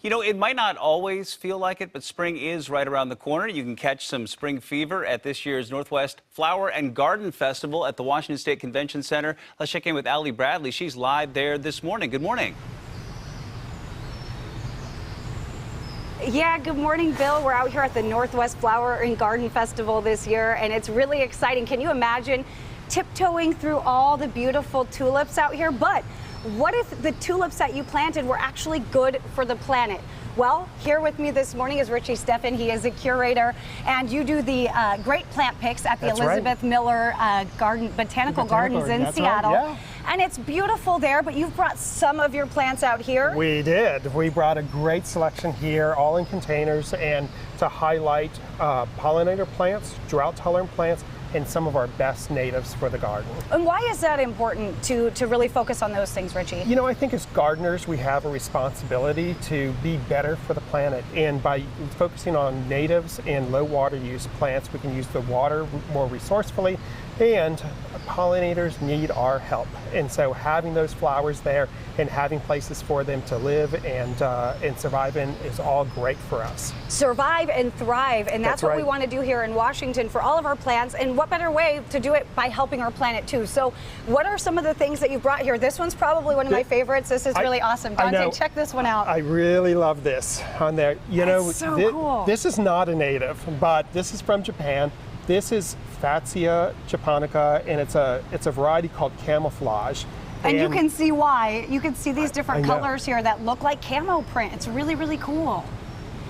You know, it might not always feel like it, but spring is right around the corner. You can catch some spring fever at this year's Northwest Flower and Garden Festival at the Washington State Convention Center. Let's check in with Allie Bradley. She's live there this morning. Good morning. Yeah, good morning, Bill. We're out here at the Northwest Flower and Garden Festival this year, and it's really exciting. Can you imagine tiptoeing through all the beautiful tulips out here? But what if the tulips that you planted were actually good for the planet? Well, here with me this morning is Richie Steffen. He is a curator, and you do the great plant picks at the Elizabeth Miller Botanical Gardens in Seattle. Right, yeah. And it's beautiful there, but you've brought some of your plants out here. We did. We brought a great selection here, all in containers, and to highlight pollinator plants, drought-tolerant plants, and some of our best natives for the garden. And why is that important to really focus on those things, Richie? You know, I think as gardeners, we have a responsibility to be better for the planet. And by focusing on natives and low water use plants, we can use the water more resourcefully, and pollinators need our help. And so having those flowers there and having places for them to live and survive in is all great for us. Survive and thrive, and that's what we want to do here in Washington for all of our plants. And what better way to do it by helping our planet too? So what are some of the things that you brought here? This one's probably one of my favorites. This is really awesome. Dante, check this one out. I really love this on there. You know, so cool. This is not a native, but this is from Japan. This is Fatsia japonica, and it's a variety called camouflage. And you can see why. You can see these different colors here that look like camo print. It's really, really cool.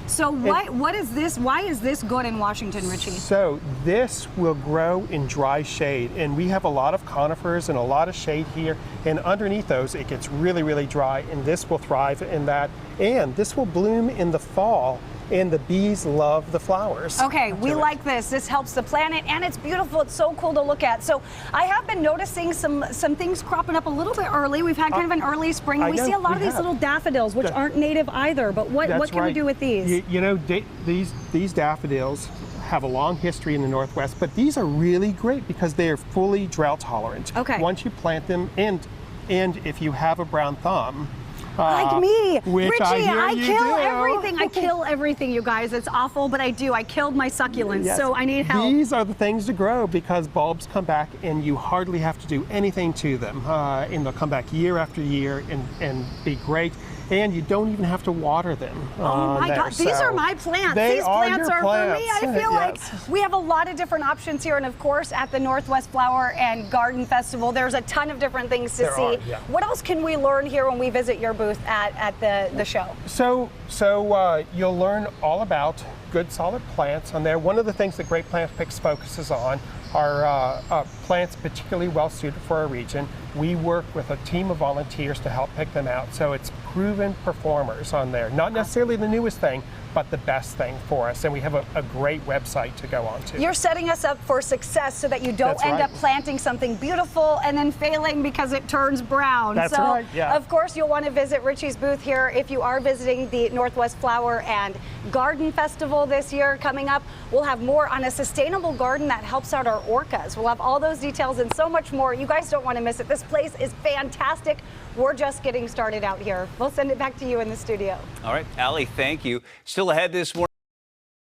So what is this? Why is this good in Washington, Richie? So this will grow in dry shade, and we have a lot of conifers and a lot of shade here, and underneath those it gets really, really dry, and this will thrive in that. And this will bloom in the fall, and the bees love the flowers. Okay, we like this. This helps the planet, and it's beautiful. It's so cool to look at. So I have been noticing some things cropping up a little bit early. We've had kind of an early spring. We see a lot of these little daffodils, which aren't native either. But what can we do with these? You know, these daffodils have a long history in the Northwest, but these are really great because they are fully drought tolerant. Okay. Once you plant them, and if you have a brown thumb, like me, which Richie, I kill everything. I kill everything, you guys. It's awful, but I do. I killed my succulents, so I need help. These are the things to grow because bulbs come back and you hardly have to do anything to them. And they'll come back year after year and be great. And you don't even have to water them. Oh my God, these are my plants. These plants are for me. I feel like we have a lot of different options here. And of course, at the Northwest Flower and Garden Festival, there's a ton of different things to see. What else can we learn here when we visit your booth at the show? So you'll learn all about good solid plants on there. One of the things that Great Plant Picks focuses on are plants particularly well suited for our region. We work with a team of volunteers to help pick them out. So it's proven performers on there. Not necessarily the newest thing, but the best thing for us. And we have a great website to go on to. You're setting us up for success so that you don't end up planting something beautiful and then failing because it turns brown. That's right, yeah. Of course, you'll want to visit Richie's booth here if you are visiting the Northwest Flower and Garden Festival this year coming up. We'll have more on a sustainable garden that helps out our orcas. We'll have all those details and so much more. You guys don't want to miss it. This place is fantastic. We're just getting started out here. We'll send it back to you in the studio. All right, Allie, thank you. Still ahead this morning.